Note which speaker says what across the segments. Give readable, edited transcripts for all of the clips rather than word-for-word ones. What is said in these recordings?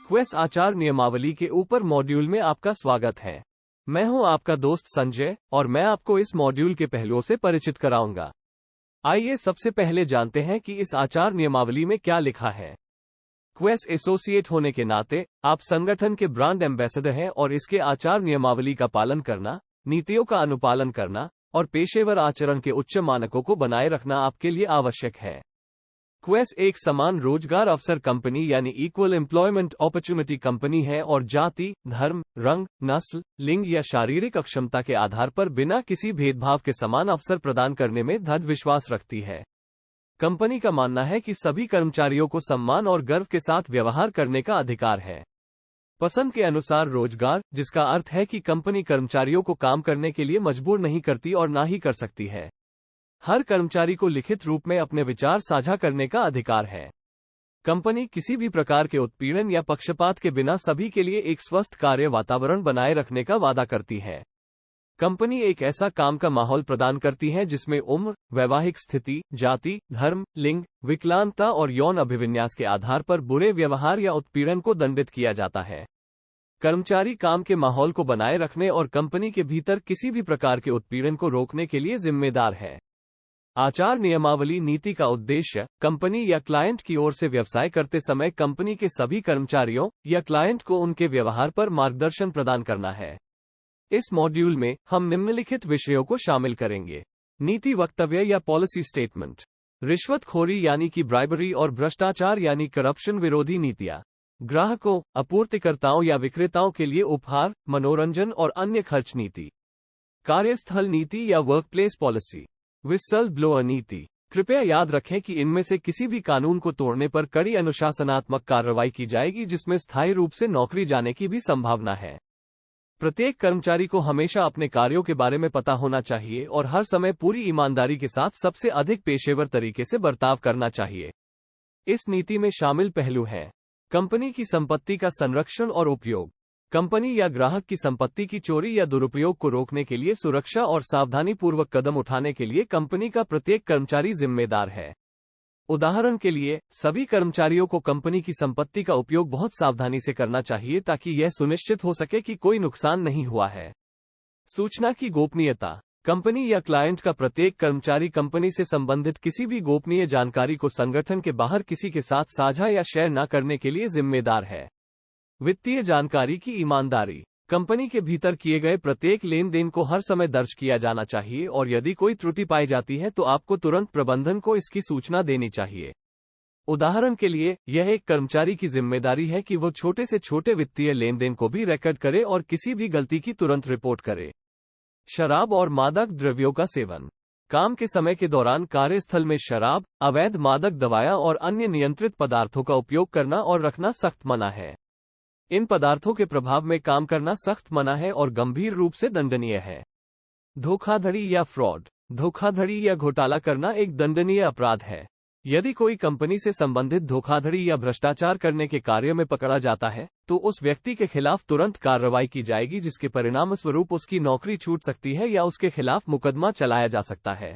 Speaker 1: क्वेस आचार नियमावली के ऊपर मॉड्यूल में आपका स्वागत है। मैं हूं आपका दोस्त संजय और मैं आपको इस मॉड्यूल के पहलुओं से परिचित कराऊंगा। आइए सबसे पहले जानते हैं कि इस आचार नियमावली में क्या लिखा है। क्वेस एसोसिएट होने के नाते आप संगठन के ब्रांड एम्बेसडर हैं और इसके आचार नियमावली का पालन करना, नीतियों का अनुपालन करना और पेशेवर आचरण के उच्च मानकों को बनाए रखना आपके लिए आवश्यक है। क्वेस एक समान रोजगार अवसर कंपनी यानी इक्वल एम्प्लॉयमेंट अपॉर्चुनिटी कंपनी है और जाति, धर्म, रंग, नस्ल, लिंग या शारीरिक अक्षमता के आधार पर बिना किसी भेदभाव के समान अवसर प्रदान करने में दृढ़ विश्वास रखती है। कंपनी का मानना है कि सभी कर्मचारियों को सम्मान और गर्व के साथ व्यवहार करने का अधिकार है। पसंद के अनुसार रोजगार, जिसका अर्थ है कि कंपनी कर्मचारियों को काम करने के लिए मजबूर नहीं करती और ना ही कर सकती है। हर कर्मचारी को लिखित रूप में अपने विचार साझा करने का अधिकार है। कंपनी किसी भी प्रकार के उत्पीड़न या पक्षपात के बिना सभी के लिए एक स्वस्थ कार्य वातावरण बनाए रखने का वादा करती है। कंपनी एक ऐसा काम का माहौल प्रदान करती है जिसमें उम्र, वैवाहिक स्थिति, जाति, धर्म, लिंग, विकलांगता और यौन अभिविन्यास के आधार पर बुरे व्यवहार या उत्पीड़न को दंडित किया जाता है। कर्मचारी काम के माहौल को बनाए रखने और कंपनी के भीतर किसी भी प्रकार के उत्पीड़न को रोकने के लिए जिम्मेदार है। आचार नियमावली नीति का उद्देश्य कंपनी या क्लाइंट की ओर से व्यवसाय करते समय कंपनी के सभी कर्मचारियों या क्लाइंट को उनके व्यवहार पर मार्गदर्शन प्रदान करना है। इस मॉड्यूल में हम निम्नलिखित विषयों को शामिल करेंगे। नीति वक्तव्य या पॉलिसी स्टेटमेंट, रिश्वतखोरी यानी कि ब्राइबरी और भ्रष्टाचार यानी करप्शन विरोधी नीतियां, ग्राहकों, आपूर्तिकर्ताओं या विक्रेताओं के लिए उपहार, मनोरंजन और अन्य खर्च नीति, कार्यस्थल नीति या वर्कप्लेस पॉलिसी, विसल ब्लोअर नीति। कृपया याद रखें कि इनमें से किसी भी कानून को तोड़ने पर कड़ी अनुशासनात्मक कार्रवाई की जाएगी जिसमें स्थायी रूप से नौकरी जाने की भी संभावना है। प्रत्येक कर्मचारी को हमेशा अपने कार्यों के बारे में पता होना चाहिए और हर समय पूरी ईमानदारी के साथ सबसे अधिक पेशेवर तरीके से बर्ताव करना चाहिए। इस नीति में शामिल पहलू हैं: कंपनी की संपत्ति का संरक्षण और उपयोग, कंपनी या ग्राहक की संपत्ति की चोरी या दुरुपयोग को रोकने के लिए सुरक्षा और सावधानीपूर्वक कदम उठाने के लिए कंपनी का प्रत्येक कर्मचारी जिम्मेदार है। उदाहरण के लिए, सभी कर्मचारियों को कंपनी की संपत्ति का उपयोग बहुत सावधानी से करना चाहिए ताकि यह सुनिश्चित हो सके कि कोई नुकसान नहीं हुआ है। सूचना की गोपनीयता, कंपनी या क्लाइंट का प्रत्येक कर्मचारी कंपनी से संबंधित किसी भी गोपनीय जानकारी को संगठन के बाहर किसी के साथ साझा या शेयर न करने के लिए जिम्मेदार है। वित्तीय जानकारी की ईमानदारी, कंपनी के भीतर किए गए प्रत्येक लेन देन को हर समय दर्ज किया जाना चाहिए और यदि कोई त्रुटि पाई जाती है तो आपको तुरंत प्रबंधन को इसकी सूचना देनी चाहिए। उदाहरण के लिए, यह एक कर्मचारी की जिम्मेदारी है कि वो छोटे से छोटे वित्तीय लेन देन को भी रिकॉर्ड करे और किसी भी गलती की तुरंत रिपोर्ट करे। शराब और मादक द्रव्यों का सेवन, काम के समय के दौरान कार्यस्थल में शराब, अवैध मादक दवाएं और अन्य नियंत्रित पदार्थों का उपयोग करना और रखना सख्त मना है। इन पदार्थों के प्रभाव में काम करना सख्त मना है और गंभीर रूप से दंडनीय है। धोखाधड़ी या फ्रॉड, धोखाधड़ी या घोटाला करना एक दंडनीय अपराध है। यदि कोई कंपनी से संबंधित धोखाधड़ी या भ्रष्टाचार करने के कार्य में पकड़ा जाता है तो उस व्यक्ति के खिलाफ तुरंत कार्रवाई की जाएगी जिसके परिणामस्वरूप उसकी नौकरी छूट सकती है या उसके खिलाफ मुकदमा चलाया जा सकता है।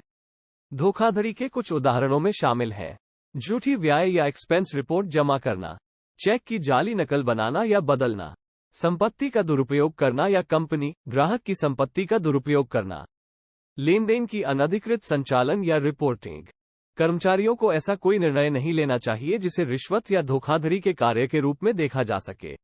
Speaker 1: धोखाधड़ी के कुछ उदाहरणों में शामिल हैं: झूठी व्यय या एक्सपेंस रिपोर्ट जमा करना, चेक की जाली नकल बनाना या बदलना, संपत्ति का दुरुपयोग करना या कंपनी, ग्राहक की संपत्ति का दुरुपयोग करना, लेन देन की अनधिकृत संचालन या रिपोर्टिंग। कर्मचारियों को ऐसा कोई निर्णय नहीं लेना चाहिए जिसे रिश्वत या धोखाधड़ी के कार्य के रूप में देखा जा सके।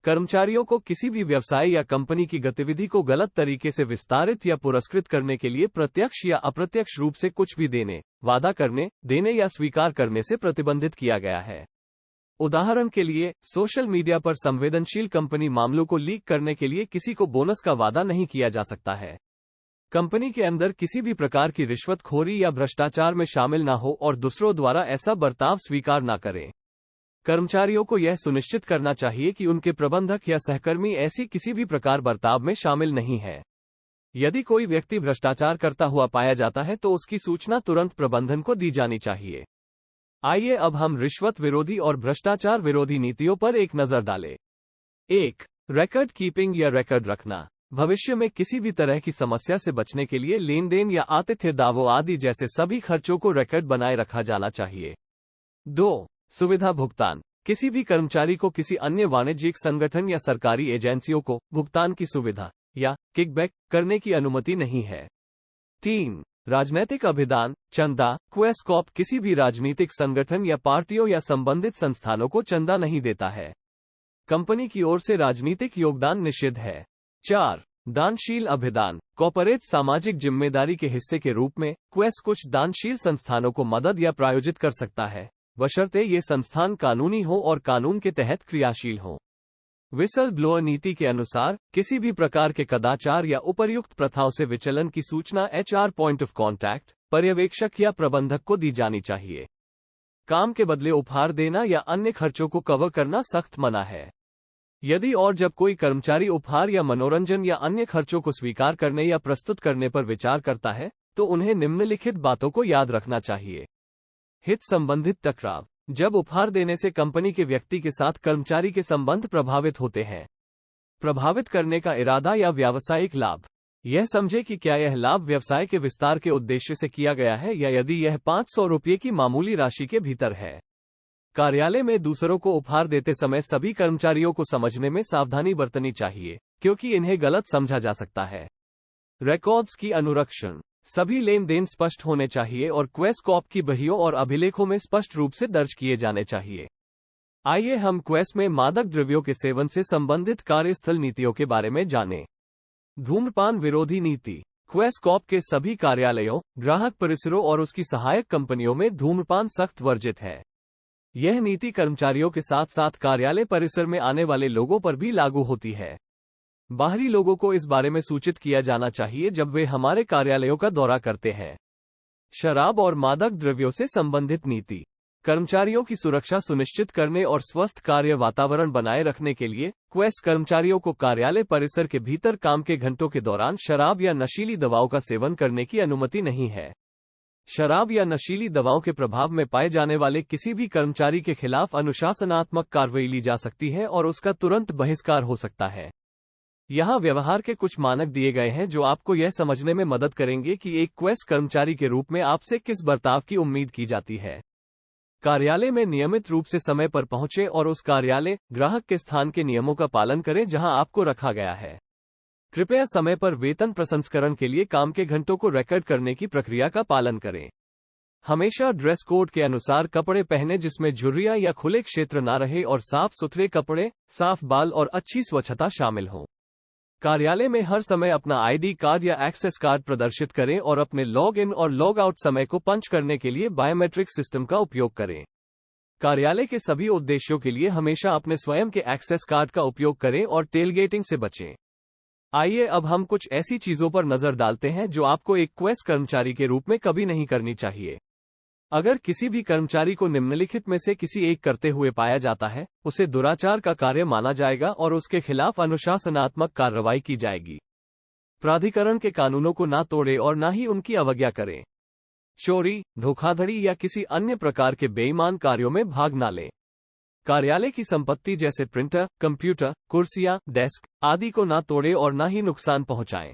Speaker 1: कर्मचारियों को किसी भी व्यवसाय या कंपनी की गतिविधि को गलत तरीके से विस्तारित या पुरस्कृत करने के लिए प्रत्यक्ष या अप्रत्यक्ष रूप से कुछ भी देने, वादा करने, देने या स्वीकार करने से प्रतिबंधित किया गया है। उदाहरण के लिए, सोशल मीडिया पर संवेदनशील कंपनी मामलों को लीक करने के लिए किसी को बोनस का वादा नहीं किया जा सकता है। कंपनी के अंदर किसी भी प्रकार की रिश्वतखोरी या भ्रष्टाचार में शामिल न हो और दूसरों द्वारा ऐसा बर्ताव स्वीकार न करें। कर्मचारियों को यह सुनिश्चित करना चाहिए कि उनके प्रबंधक या सहकर्मी ऐसी किसी भी प्रकार बर्ताव में शामिल नहीं है। यदि कोई व्यक्ति भ्रष्टाचार करता हुआ पाया जाता है तो उसकी सूचना तुरंत प्रबंधन को दी जानी चाहिए। आइए अब हम रिश्वत विरोधी और भ्रष्टाचार विरोधी नीतियों पर एक नजर डालें। 1. रिकॉर्ड कीपिंग या रिकॉर्ड रखना, भविष्य में किसी भी तरह की समस्या से बचने के लिए लेन देन या आतिथ्य दावों आदि जैसे सभी खर्चों को रिकॉर्ड बनाए रखा जाना चाहिए। 2. सुविधा भुगतान, किसी भी कर्मचारी को किसी अन्य वाणिज्यिक संगठन या सरकारी एजेंसियों को भुगतान की सुविधा या किकबैक करने की अनुमति नहीं है। 3. राजनैतिक अभिदान, चंदा। क्वेस कॉर्प किसी भी राजनीतिक संगठन या पार्टियों या संबंधित संस्थानों को चंदा नहीं देता है। कंपनी की ओर से राजनीतिक योगदान निषिद्ध है। 4. दानशील अभिदान, कॉर्पोरेट सामाजिक जिम्मेदारी के हिस्से के रूप में क्वेस कुछ दानशील संस्थानों को मदद या प्रायोजित कर सकता है, बशर्ते ये संस्थान कानूनी हो और कानून के तहत क्रियाशील हो। विसल ब्लोअर नीति के अनुसार किसी भी प्रकार के कदाचार या उपर्युक्त प्रथाओं से विचलन की सूचना HR पॉइंट ऑफ कॉन्टैक्ट, पर्यवेक्षक या प्रबंधक को दी जानी चाहिए। काम के बदले उपहार देना या अन्य खर्चों को कवर करना सख्त मना है। यदि और जब कोई कर्मचारी उपहार या मनोरंजन या अन्य खर्चों को स्वीकार करने या प्रस्तुत करने पर विचार करता है, तो उन्हें निम्नलिखित बातों को याद रखना चाहिए। हित संबंधित टकराव, जब उपहार देने से कंपनी के व्यक्ति के साथ कर्मचारी के संबंध प्रभावित होते हैं। प्रभावित करने का इरादा या व्यावसायिक लाभ, यह समझे कि क्या यह लाभ व्यवसाय के विस्तार के उद्देश्य से किया गया है या यदि यह 500 रुपये की मामूली राशि के भीतर है। कार्यालय में दूसरों को उपहार देते समय सभी कर्मचारियों को समझने में सावधानी बरतनी चाहिए, क्योंकि इन्हें गलत समझा जा सकता है। रिकॉर्ड्स की अनुरक्षण, सभी लेन देन स्पष्ट होने चाहिए और क्वेस कॉर्प की बहियों और अभिलेखों में स्पष्ट रूप से दर्ज किए जाने चाहिए। आइए हम क्वेस में मादक द्रव्यों के सेवन से संबंधित कार्यस्थल नीतियों के बारे में जानें। धूम्रपान विरोधी नीति, क्वेस कॉर्प के सभी कार्यालयों, ग्राहक परिसरों और उसकी सहायक कंपनियों में धूम्रपान सख्त वर्जित है। यह नीति कर्मचारियों के साथ साथ कार्यालय परिसर में आने वाले लोगों पर भी लागू होती है। बाहरी लोगों को इस बारे में सूचित किया जाना चाहिए जब वे हमारे कार्यालयों का दौरा करते हैं। शराब और मादक द्रव्यों से संबंधित नीति, कर्मचारियों की सुरक्षा सुनिश्चित करने और स्वस्थ कार्य वातावरण बनाए रखने के लिए क्वेस कर्मचारियों को कार्यालय परिसर के भीतर काम के घंटों के दौरान शराब या नशीली दवाओं का सेवन करने की अनुमति नहीं है। शराब या नशीली दवाओं के प्रभाव में पाए जाने वाले किसी भी कर्मचारी के खिलाफ अनुशासनात्मक कार्रवाई ली जा सकती है और उसका तुरंत बहिष्कार हो सकता है। यहाँ व्यवहार के कुछ मानक दिए गए हैं जो आपको यह समझने में मदद करेंगे कि एक क्वेस कर्मचारी के रूप में आपसे किस बर्ताव की उम्मीद की जाती है। कार्यालय में नियमित रूप से समय पर पहुंचे और उस कार्यालय ग्राहक के स्थान के नियमों का पालन करें जहां आपको रखा गया है। कृपया समय पर वेतन प्रसंस्करण के लिए काम के घंटों को रिकॉर्ड करने की प्रक्रिया का पालन करें। हमेशा ड्रेस कोड के अनुसार कपड़े पहने जिसमें झुर्रियां या खुले क्षेत्र ना रहे और साफ सुथरे कपड़े, साफ बाल और अच्छी स्वच्छता शामिल हो। कार्यालय में हर समय अपना ID कार्ड या एक्सेस कार्ड प्रदर्शित करें और अपने लॉग इन और लॉग आउट समय को पंच करने के लिए बायोमेट्रिक सिस्टम का उपयोग करें। कार्यालय के सभी उद्देश्यों के लिए हमेशा अपने स्वयं के एक्सेस कार्ड का उपयोग करें और टेलगेटिंग से बचें। आइए अब हम कुछ ऐसी चीजों पर नजर डालते हैं जो आपको एक क्वेस कर्मचारी के रूप में कभी नहीं करनी चाहिए। अगर किसी भी कर्मचारी को निम्नलिखित में से किसी एक करते हुए पाया जाता है, उसे दुराचार का कार्य माना जाएगा और उसके खिलाफ अनुशासनात्मक कार्रवाई की जाएगी। प्राधिकरण के कानूनों को ना तोड़े और ना ही उनकी अवज्ञा करें। चोरी, धोखाधड़ी या किसी अन्य प्रकार के बेईमान कार्यों में भाग ना लें। कार्यालय की संपत्ति जैसे प्रिंटर, कंप्यूटर, कुर्सियां, डेस्क आदि को ना तोड़े और ना ही नुकसान पहुंचाएं।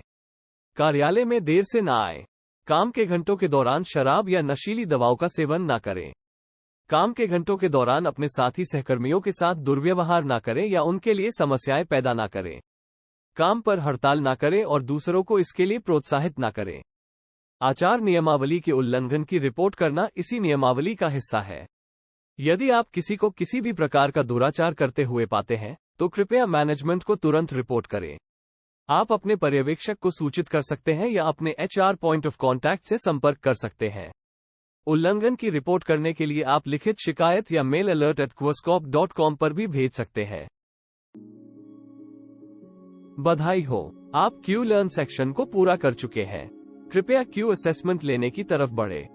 Speaker 1: कार्यालय में देर से ना आए। काम के घंटों के दौरान शराब या नशीली दवाओं का सेवन ना करें। काम के घंटों के दौरान अपने साथी सहकर्मियों के साथ दुर्व्यवहार ना करें या उनके लिए समस्याएं पैदा ना करें। काम पर हड़ताल ना करें और दूसरों को इसके लिए प्रोत्साहित ना करें। आचार नियमावली के उल्लंघन की रिपोर्ट करना इसी नियमावली का हिस्सा है। यदि आप किसी को किसी भी प्रकार का दुराचार करते हुए पाते हैं, तो कृपया मैनेजमेंट को तुरंत रिपोर्ट करें। आप अपने पर्यवेक्षक को सूचित कर सकते हैं या अपने HR पॉइंट ऑफ कॉन्टैक्ट से संपर्क कर सकते हैं। उल्लंघन की रिपोर्ट करने के लिए आप लिखित शिकायत या मेल alert@quescorp.com पर भी भेज सकते हैं। बधाई हो, आप क्यू लर्न सेक्शन को पूरा कर चुके हैं। कृपया क्यू असेसमेंट लेने की तरफ बढ़े।